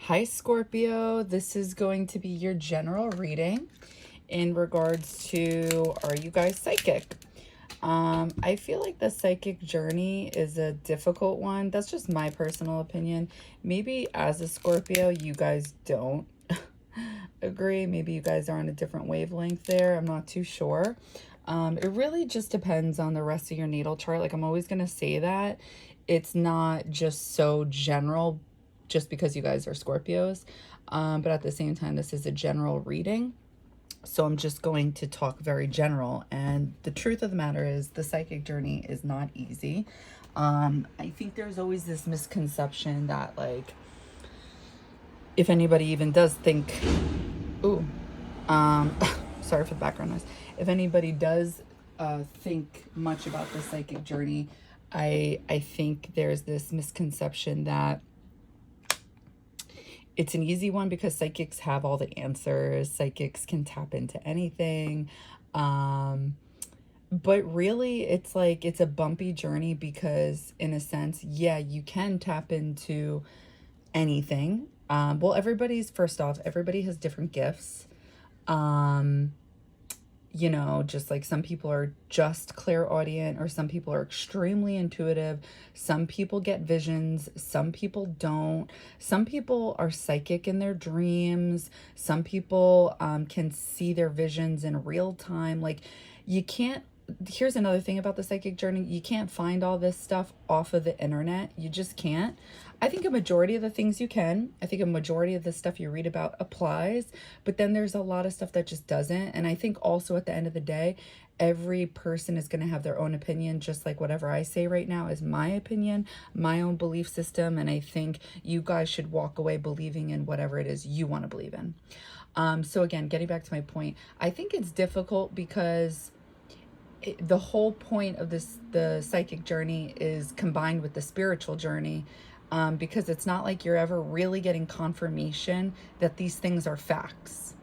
Hi, Scorpio. This is going to be your general reading in regards to, are you guys psychic? I feel like the psychic journey is a difficult one. That's just my personal opinion. Maybe as a Scorpio, you guys don't agree. Maybe you guys are on a different wavelength there. I'm not too sure. It really just depends on the rest of your natal chart. Like, I'm always going to say that. It's not just so general just because you guys are Scorpios. But at the same time, this is a general reading. So I'm just going to talk very general. And the truth of the matter is the psychic journey is not easy. I think there's always this misconception that, like, if anybody even does think, ooh, sorry for the background noise. If anybody does think much about the psychic journey, I think there's this misconception that it's an easy one because psychics have all the answers. Psychics can tap into anything. But really, it's like, it's a bumpy journey because, in a sense, yeah, you can tap into anything. Well, first off, everybody has different gifts. You know, just like some people are just clairaudient, or some people are extremely intuitive. Some people get visions, some people don't. Some people are psychic in their dreams. Some people can see their visions in real time. Like, you can't, here's another thing about the psychic journey. You can't find all this stuff off of the internet. You just can't. I think a majority of the things you can. I think a majority of the stuff you read about applies, but then there's a lot of stuff that just doesn't. And I think also at the end of the day, every person is going to have their own opinion, just like whatever I say right now is my opinion, my own belief system. And I think you guys should walk away believing in whatever it is you want to believe in. So again, getting back to my point, I think it's difficult because the whole point of the psychic journey is combined with the spiritual journey. Because it's not like you're ever really getting confirmation that these things are facts.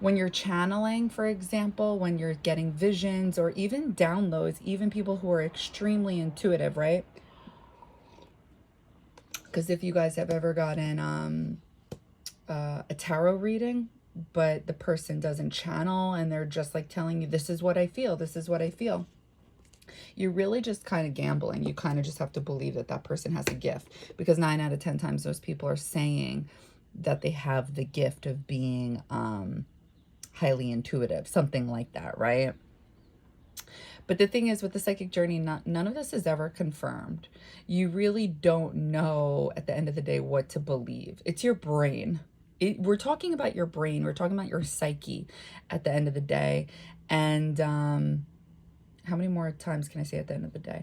When you're channeling, for example, when you're getting visions or even downloads, even people who are extremely intuitive, right? Because if you guys have ever gotten a tarot reading, but the person doesn't channel and they're just like telling you, this is what I feel, this is what I feel. You're really just kind of gambling. You kind of just have to believe that that person has a gift, because 9 out of 10 times those people are saying that they have the gift of being highly intuitive, something like that, right? But the thing is, with the psychic journey, none of this is ever confirmed. You really don't know at the end of the day what to believe. It's your brain. We're talking about your brain. We're talking about your psyche at the end of the day. And how many more times can I say at the end of the day?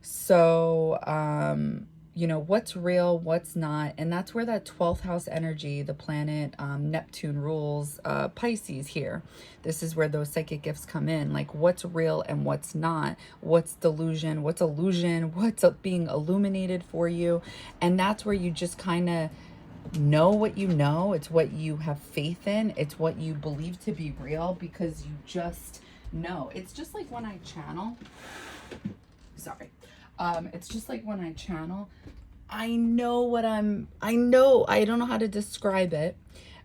So, you know, what's real, what's not. And that's where that 12th house energy, the planet Neptune rules Pisces here. This is where those psychic gifts come in. Like, what's real and what's not. What's delusion, what's illusion, what's being illuminated for you. And that's where you just kind of know what you know. It's what you have faith in. It's what you believe to be real, because you just know. It's just like when I channel. Sorry. It's just like when I channel. I know, I don't know how to describe it,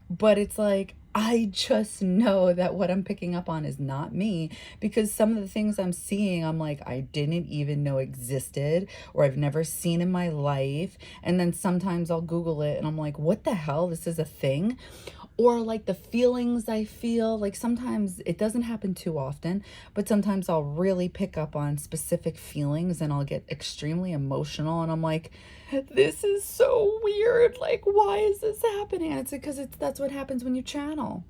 but it's like, I just know that what I'm picking up on is not me, because some of the things I'm seeing, I'm like, I didn't even know existed, or I've never seen in my life. And then sometimes I'll Google it and I'm like, what the hell? This is a thing. Or like the feelings I feel, like sometimes it doesn't happen too often, but sometimes I'll really pick up on specific feelings and I'll get extremely emotional. And I'm like, this is so weird. Like, why is this happening? And it's because that's what happens when you channel.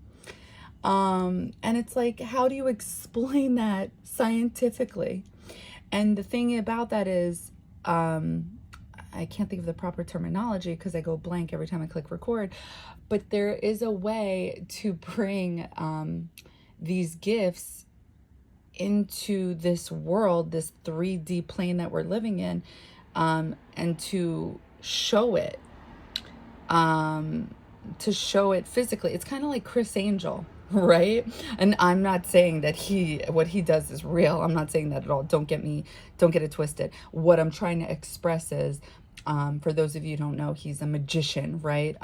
And it's like, how do you explain that scientifically? And the thing about that is, I can't think of the proper terminology because I go blank every time I click record, but there is a way to bring these gifts into this world, this 3D plane that we're living in, and to show it physically. It's kind of like Chris Angel, right? And I'm not saying that what he does is real. I'm not saying that at all. Don't get it twisted. What I'm trying to express is, For those of you who don't know, he's a magician, right?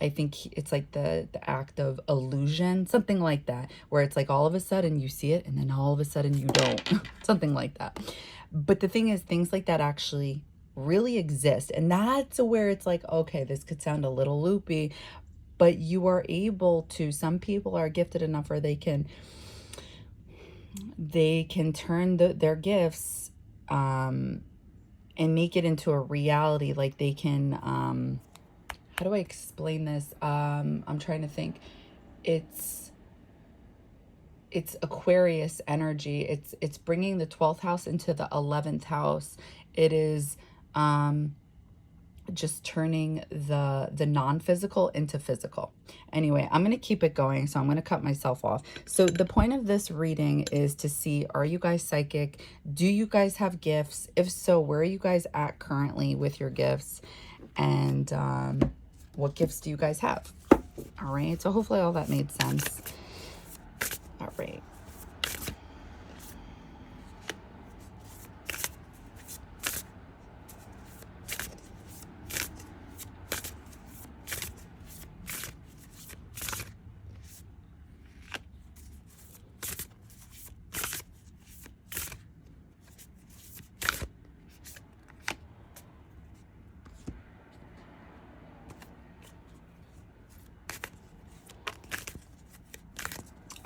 I think it's like the act of illusion, something like that, where it's like all of a sudden you see it and then all of a sudden you don't, something like that. But the thing is, things like that actually really exist. And that's where it's like, okay, this could sound a little loopy, but you are able to, some people are gifted enough where they can turn their gifts, and make it into a reality. Like they can, how do I explain this? I'm trying to think. It's Aquarius energy. It's bringing the 12th house into the 11th house. It is just turning the non-physical into physical. Anyway, I'm going to keep it going, so I'm going to cut myself off. So the point of this reading is to see, are you guys psychic? Do you guys have gifts? If so, where are you guys at currently with your gifts? And what gifts do you guys have? All right, so hopefully all that made sense. All right.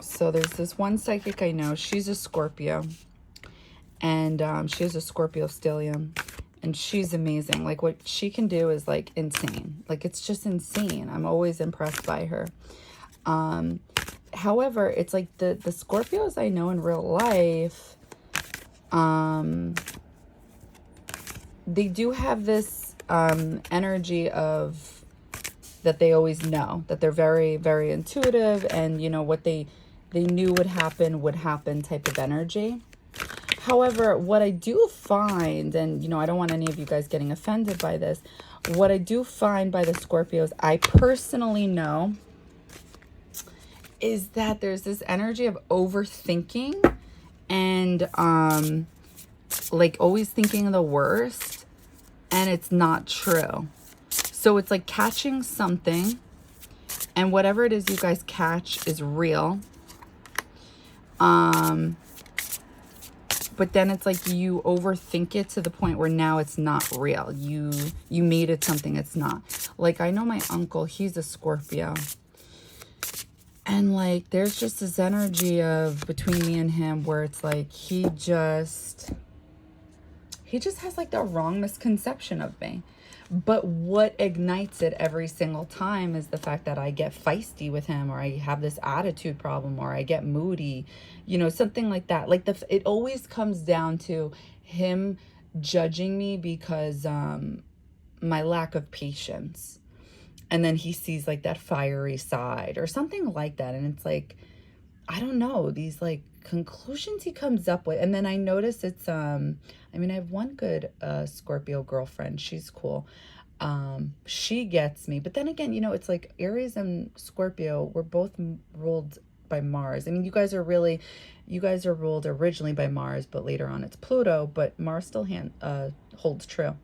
So there's this one psychic I know. She's a Scorpio. And she has a Scorpio stellium. And she's amazing. Like, what she can do is, like, insane. Like, it's just insane. I'm always impressed by her. However, it's like the Scorpios I know in real life, they do have this energy of that they always know, that they're very, very intuitive, and, you know, what they knew would happen type of energy. However, what I do find, and, you know, I don't want any of you guys getting offended by this, what I do find by the Scorpios, I personally know, is that there's this energy of overthinking and, like, always thinking the worst, and it's not true. So it's like catching something, and whatever it is you guys catch is real. But then it's like you overthink it to the point where now it's not real. You made it something it's not. Like, I know my uncle, he's a Scorpio. And, like, there's just this energy of between me and him where it's like he just has, like, the wrong misconception of me. But what ignites it every single time is the fact that I get feisty with him, or I have this attitude problem, or I get moody, you know, something like that. Like, it always comes down to him judging me because my lack of patience. And then he sees, like, that fiery side or something like that. And it's like, I don't know, these, like, conclusions he comes up with. And then I notice it's, I mean, I have one good Scorpio girlfriend. She's cool. She gets me. But then again, you know, it's like Aries and Scorpio, we're both ruled by Mars. I mean, you guys are ruled originally by Mars, but later on it's Pluto. But Mars still holds true.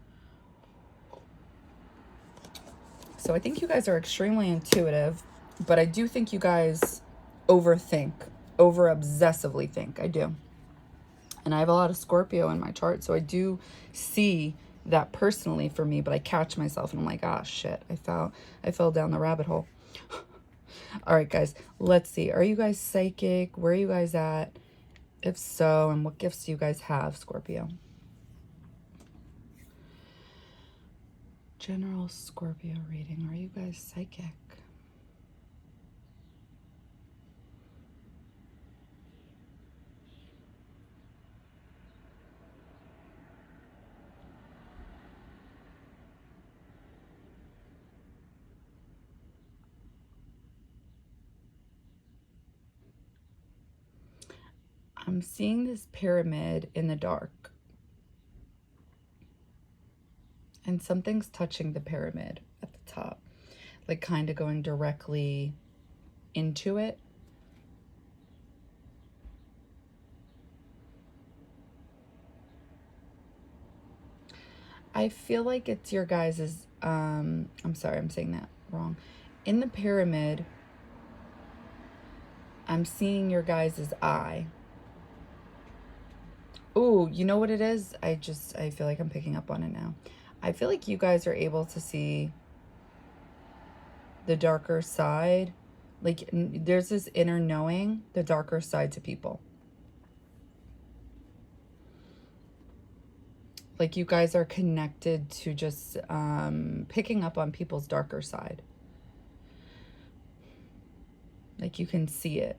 So I think you guys are extremely intuitive, but I do think you guys overthink, over-obsessively think. I do. And I have a lot of Scorpio in my chart, so I do see that personally for me, but I catch myself and I'm like, ah, shit, I fell down the rabbit hole. All right, guys, let's see. Are you guys psychic? Where are you guys at? If so, and what gifts do you guys have, Scorpio? General Scorpio reading. Are you guys psychic? I'm seeing this pyramid in the dark. And something's touching the pyramid at the top. Like, kind of going directly into it. I feel like it's your guys's, I'm sorry, I'm saying that wrong. In the pyramid, I'm seeing your guys's eye. Ooh, you know what it is? I feel like I'm picking up on it now. I feel like you guys are able to see the darker side. Like, there's this inner knowing, the darker side to people. Like, you guys are connected to just picking up on people's darker side. Like, you can see it.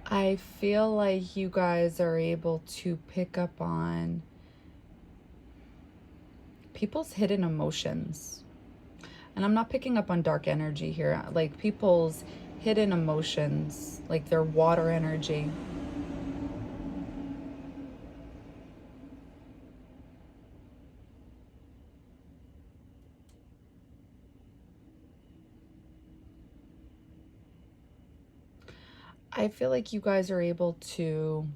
I feel like you guys are able to pick up on people's hidden emotions. And I'm not picking up on dark energy here. Like, people's hidden emotions, like their water energy. I feel like you guys are able to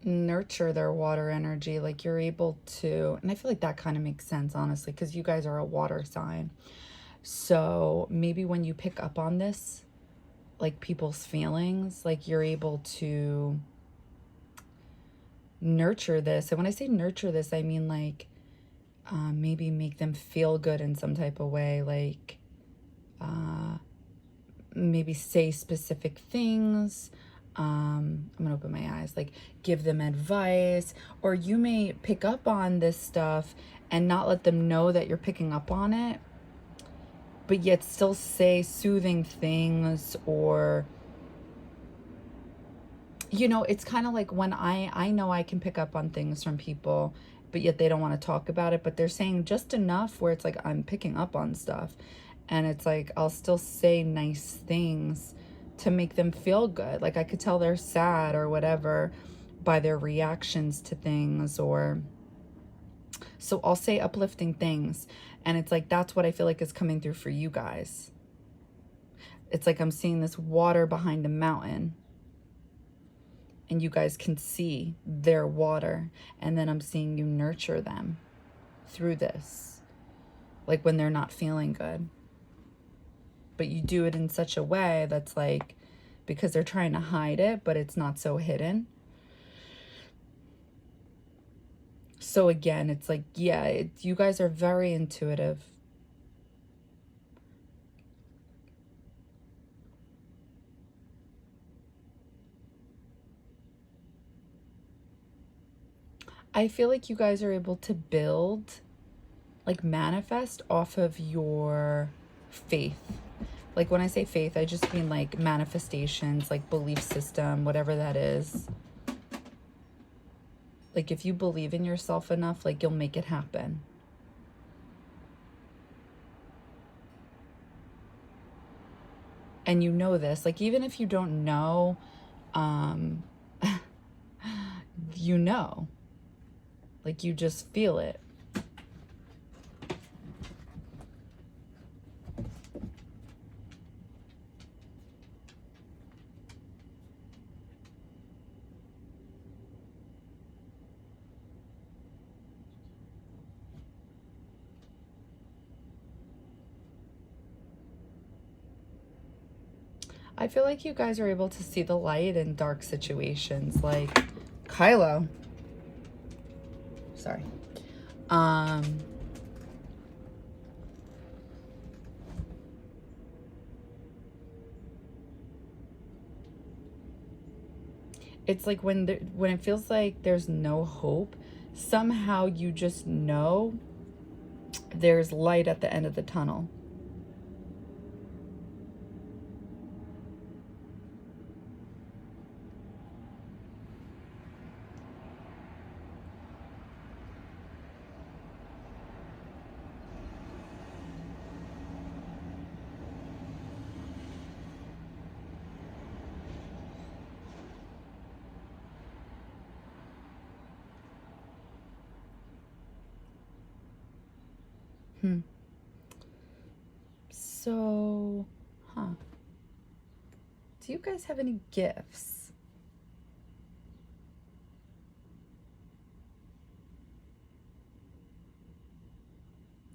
nurture their water energy. Like, you're able to, and I feel like that kind of makes sense, honestly, because you guys are a water sign. So maybe when you pick up on this, like people's feelings, like you're able to nurture this. And when I say nurture this, I mean like maybe make them feel good in some type of way, like maybe say specific things. I'm gonna open my eyes, like give them advice, or you may pick up on this stuff and not let them know that you're picking up on it, but yet still say soothing things. Or, you know, it's kind of like when I know I can pick up on things from people, but yet they don't want to talk about it, but they're saying just enough where it's like I'm picking up on stuff. And it's like I'll still say nice things to make them feel good. Like I could tell they're sad or whatever by their reactions to things. Or so I'll say uplifting things. And it's like that's what I feel like is coming through for you guys. It's like I'm seeing this water behind a mountain, and you guys can see their water, and then I'm seeing you nurture them through this, like when they're not feeling good. But you do it in such a way that's like, because they're trying to hide it, but it's not so hidden. So again, it's like, yeah, you guys are very intuitive. I feel like you guys are able to build, like manifest off of your faith. Like when I say faith, I just mean like manifestations, like belief system, whatever that is. Like if you believe in yourself enough, like you'll make it happen. And you know this, like even if you don't know, you know, like you just feel it. I feel like you guys are able to see the light in dark situations, like Kylo. Sorry. It's like when it feels like there's no hope, somehow you just know there's light at the end of the tunnel. So, do you guys have any gifts?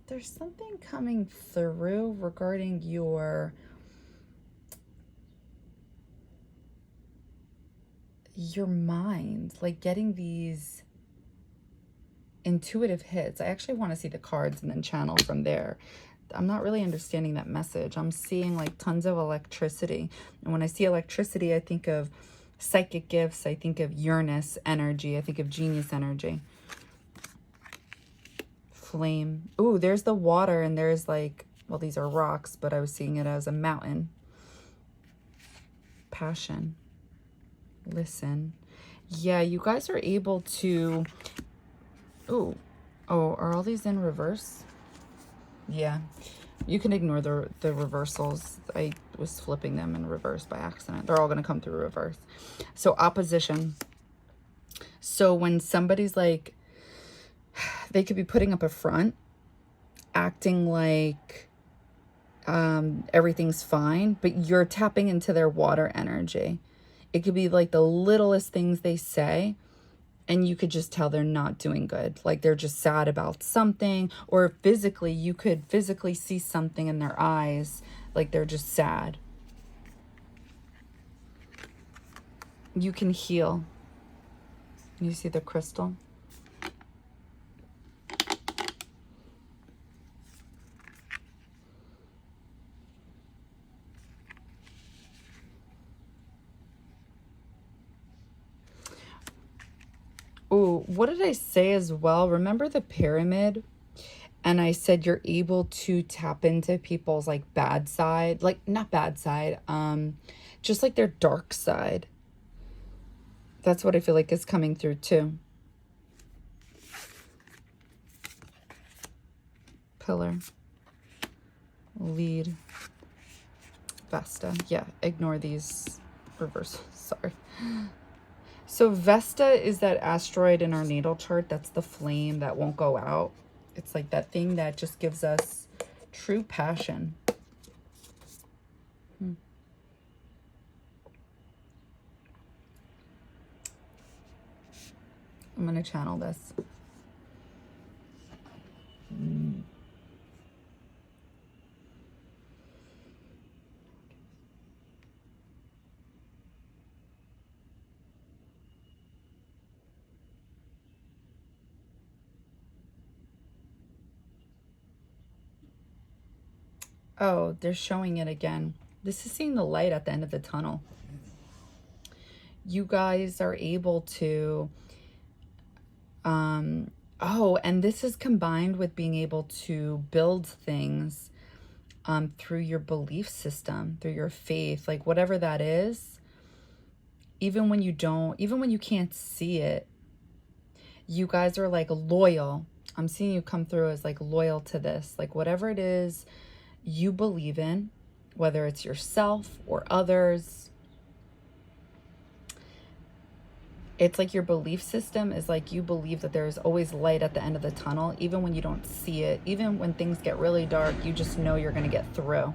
There's something coming through regarding your mind, like getting these intuitive hits. I actually want to see the cards and then channel from there. I'm not really understanding that message. I'm seeing like tons of electricity. And when I see electricity, I think of psychic gifts. I think of Uranus energy. I think of genius energy. Flame. Ooh, there's the water, and there's like, well, these are rocks, but I was seeing it as a mountain. Passion. Listen. Yeah, you guys are able to... Ooh. Oh, are all these in reverse? Yeah. You can ignore the reversals. I was flipping them in reverse by accident. They're all going to come through reverse. So opposition. So when somebody's like, they could be putting up a front, acting like everything's fine, but you're tapping into their water energy. It could be like the littlest things they say, and you could just tell they're not doing good. Like they're just sad about something, or physically, you could physically see something in their eyes, like they're just sad. You can heal. You see the crystal? Oh, what did I say as well? Remember the pyramid? And I said you're able to tap into people's like bad side, like not bad side, just like their dark side. That's what I feel like is coming through too. Pillar. Lead. Vesta. Yeah, ignore these reversals. Sorry. So Vesta is that asteroid in our natal chart. That's the flame that won't go out. It's like that thing that just gives us true passion. I'm going to channel this. Oh, they're showing it again. This is seeing the light at the end of the tunnel. You guys are able to, oh, and this is combined with being able to build things through your belief system, through your faith, like whatever that is. Even when you can't see it, you guys are like loyal. I'm seeing you come through as like loyal to this, like whatever it is you believe in, whether it's yourself or others. It's like your belief system is like you believe that there's always light at the end of the tunnel, even when you don't see it. Even when things get really dark, you just know you're going to get through.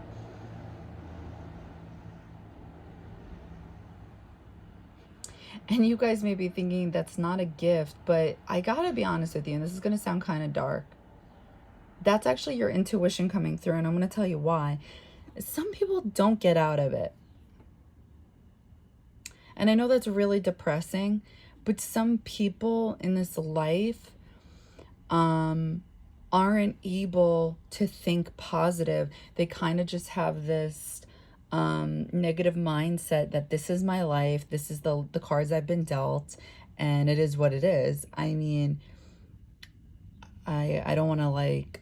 And you guys may be thinking that's not a gift, but I gotta be honest with you, and this is going to sound kind of dark. That's actually your intuition coming through, and I'm going to tell you why. Some people don't get out of it. And I know that's really depressing, but some people in this life, aren't able to think positive. They kind of just have this negative mindset that this is my life, this is the cards I've been dealt, and it is what it is. I mean, I don't want to like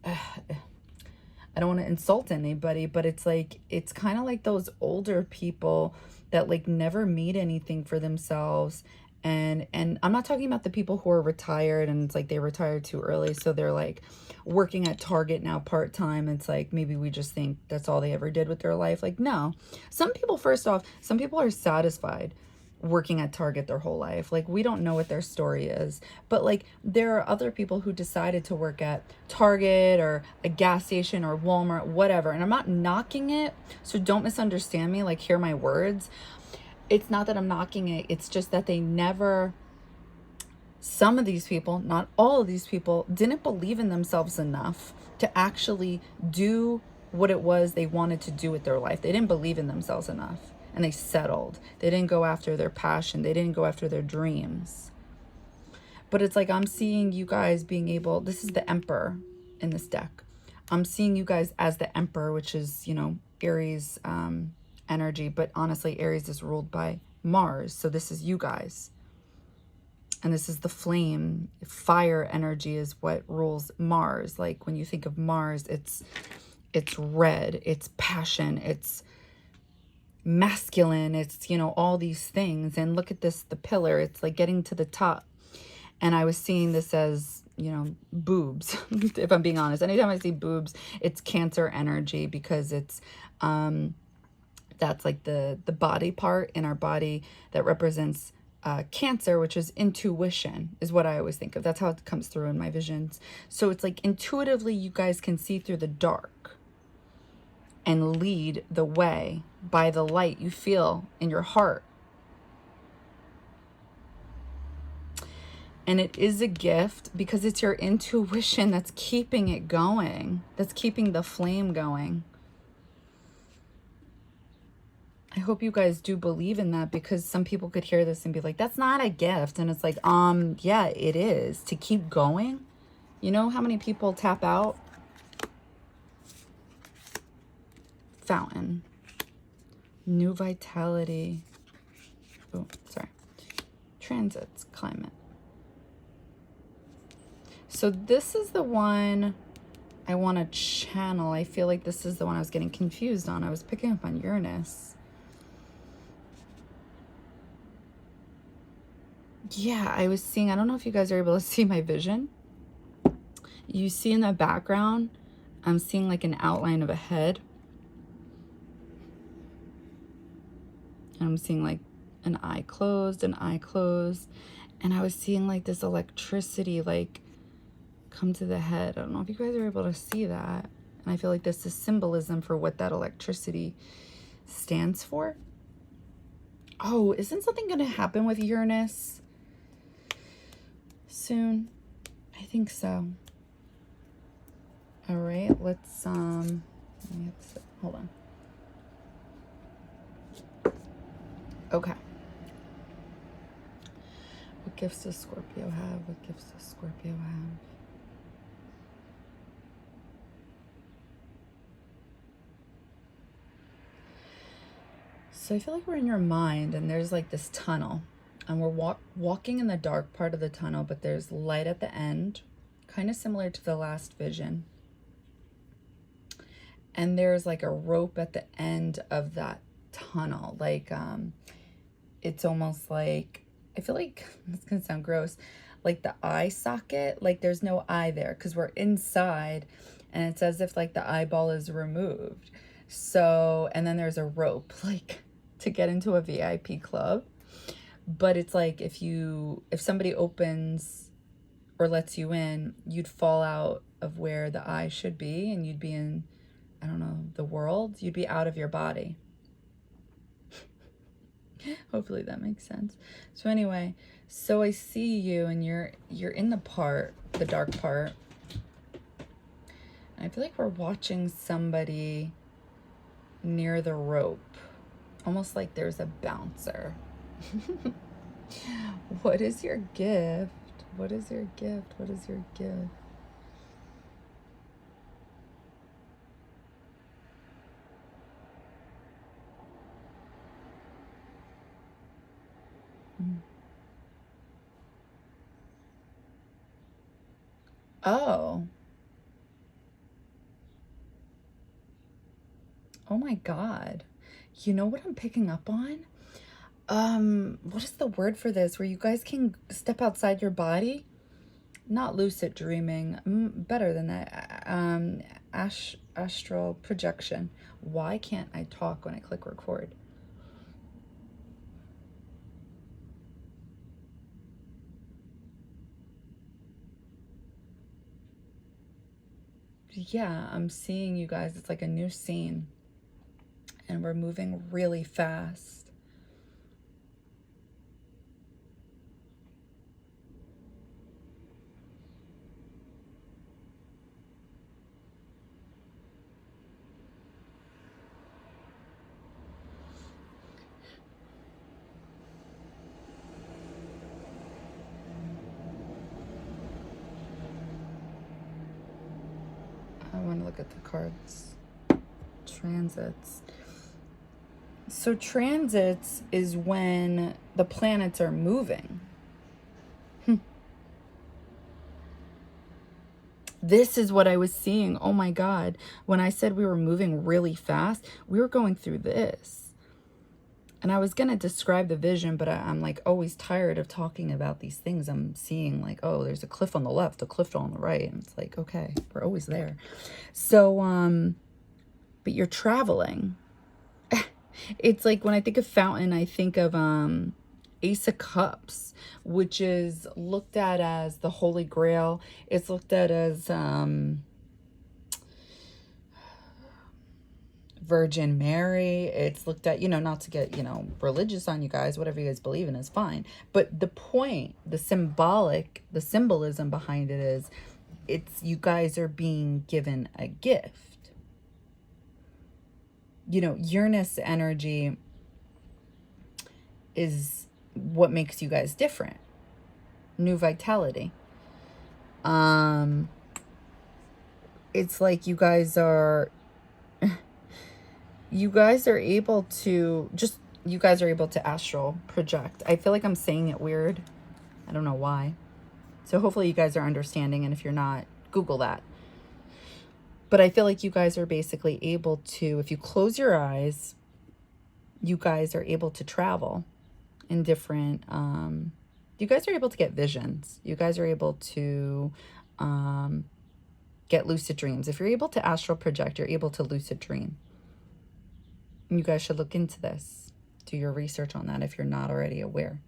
I don't want to insult anybody, but it's like, it's kind of like those older people that like never meet anything for themselves. And I'm not talking about the people who are retired and it's like they retired too early, so they're like working at Target now part-time. It's like maybe we just think that's all they ever did with their life. Like, no. Some people, first off, some people are satisfied working at Target their whole life. Like, we don't know what their story is. But like, there are other people who decided to work at Target or a gas station or Walmart, whatever. And I'm not knocking it, so don't misunderstand me, like hear my words. It's not that I'm knocking it. It's just that they never, some of these people, not all of these people, didn't believe in themselves enough to actually do what it was they wanted to do with their life. They didn't believe in themselves enough and they settled. They didn't go after their passion. They didn't go after their dreams. But it's like, I'm seeing you guys being able, this is the Emperor in this deck. I'm seeing you guys as the Emperor, which is, you know, Aries energy, but honestly, Aries is ruled by Mars. So this is you guys. And this is the flame. Fire energy is what rules Mars. Like, when you think of Mars, it's red, it's passion, it's masculine, it's, you know, all these things. And look at this, the pillar, it's like getting to the top. And I was seeing this as, you know, boobs, if I'm being honest. Anytime I see boobs, it's Cancer energy, because it's that's like the body part in our body that represents Cancer, which is intuition, is what I always think of. That's how it comes through in my visions. So it's like, intuitively, you guys can see through the dark and lead the way by the light you feel in your heart. And it is a gift because it's your intuition that's keeping it going, that's keeping the flame going. I hope you guys do believe in that, because some people could hear this and be like, that's not a gift. And it's like, yeah, it is, to keep going. You know how many people tap out? Fountain. New vitality. Oh, sorry. Transits, climate. So this is the one I want to channel. I feel like this is the one I was getting confused on. I was picking up on Uranus. Yeah, I was seeing, I don't know if you guys are able to see my vision. You see in the background, I'm seeing like an outline of a head. And I'm seeing like an eye closed, an eye closed. And I was seeing like this electricity like come to the head. I don't know if you guys are able to see that. And I feel like this is symbolism for what that electricity stands for. Oh, isn't something going to happen with Uranus soon? I think so. All right, let's hold on. Okay. What gifts does Scorpio have? What gifts does Scorpio have? So I feel like we're in your mind and there's like this tunnel, and we're walking in the dark part of the tunnel, but there's light at the end, kind of similar to the last vision. And there's like a rope at the end of that tunnel. Like, it's almost like, I feel like, it's gonna sound gross, like the eye socket, like there's no eye there because we're inside, and it's as if like the eyeball is removed. So, and then there's a rope, like, to get into a VIP club. But it's like, if somebody opens or lets you in, you'd fall out of where the eye should be, and you'd be in, I don't know, the world. You'd be out of your body. Hopefully that makes sense. So anyway, so I see you, and you're in the dark part. And I feel like we're watching somebody near the rope, almost like there's a bouncer. What is your gift? What is your gift? What is your gift? Oh. Oh my God. You know what I'm picking up on? What is the word for this? Where you guys can step outside your body? Not lucid dreaming. Better than that. Astral projection. Why can't I talk when I click record? Yeah, I'm seeing you guys. It's like a new scene. And we're moving really fast. I want to look at the cards. Transits. So transits is when the planets are moving. This is what I was seeing. Oh my God. When I said we were moving really fast, we were going through this. And I was going to describe the vision, but I'm like always tired of talking about these things. I'm seeing like, oh, there's a cliff on the left, a cliff on the right. And it's like, okay, we're always there. So, but you're traveling. It's like when I think of fountain, I think of Ace of Cups, which is looked at as the Holy Grail. It's looked at as Virgin Mary. It's looked at, not to get, religious on you guys. Whatever you guys believe in is fine. But the point, the symbolism behind it is, it's you guys are being given a gift. Uranus energy is what makes you guys different. New vitality. It's like you guys are able to astral project. I feel like I'm saying it weird. I don't know why. So hopefully you guys are understanding, and if you're not, Google that. But I feel like you guys are basically able to, if you close your eyes, you guys are able to travel in different, you guys are able to get visions. You guys are able to get lucid dreams. If you're able to astral project, you're able to lucid dream. And you guys should look into this. Do your research on that if you're not already aware.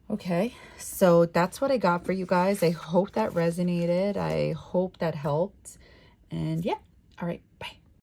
Okay, so that's what I got for you guys. I hope that resonated. I hope that helped. And yeah, all right.